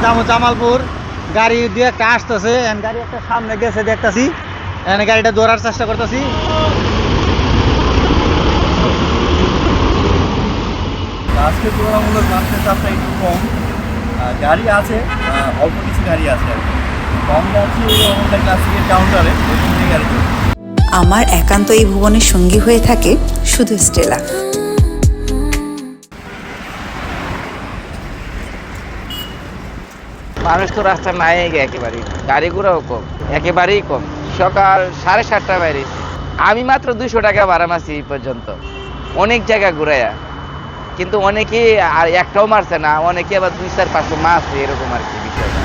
যাবো জামালপুর। গাড়ি দিয়ে একটা আসতেছে, গাড়ি একটা সামনে গেছে দেখতেছি, গাড়িটা দৌড়ার চেষ্টা করতেছি। আজকে তুলনামূলক বাসের চাপটা একটু কম, গাড়ি আছে, অল্প কিছু গাড়ি আছে আর কি। কম যাচ্ছে আমাদের ক্লাসিকের কাউন্টারে ওইখান থেকে গাড়ি চলছে। আমার একান্ত এই ভুবনের সঙ্গী হয়ে থাকে শুধু স্টেলা। মানুষ তো রাস্তা নাই একেবারেই, গাড়ি ঘোড়াও কম, একেবারেই কম। সকাল 7:30 বাইরেছি, আমি মাত্র 200 টাকা ভাড়া মারছি এই পর্যন্ত, অনেক জায়গা ঘুরাইয়া, কিন্তু অনেকেই আর একটাও মারছে না, অনেকে আবার 200-500 মারছে, এরকম আর কি বিষয়টা।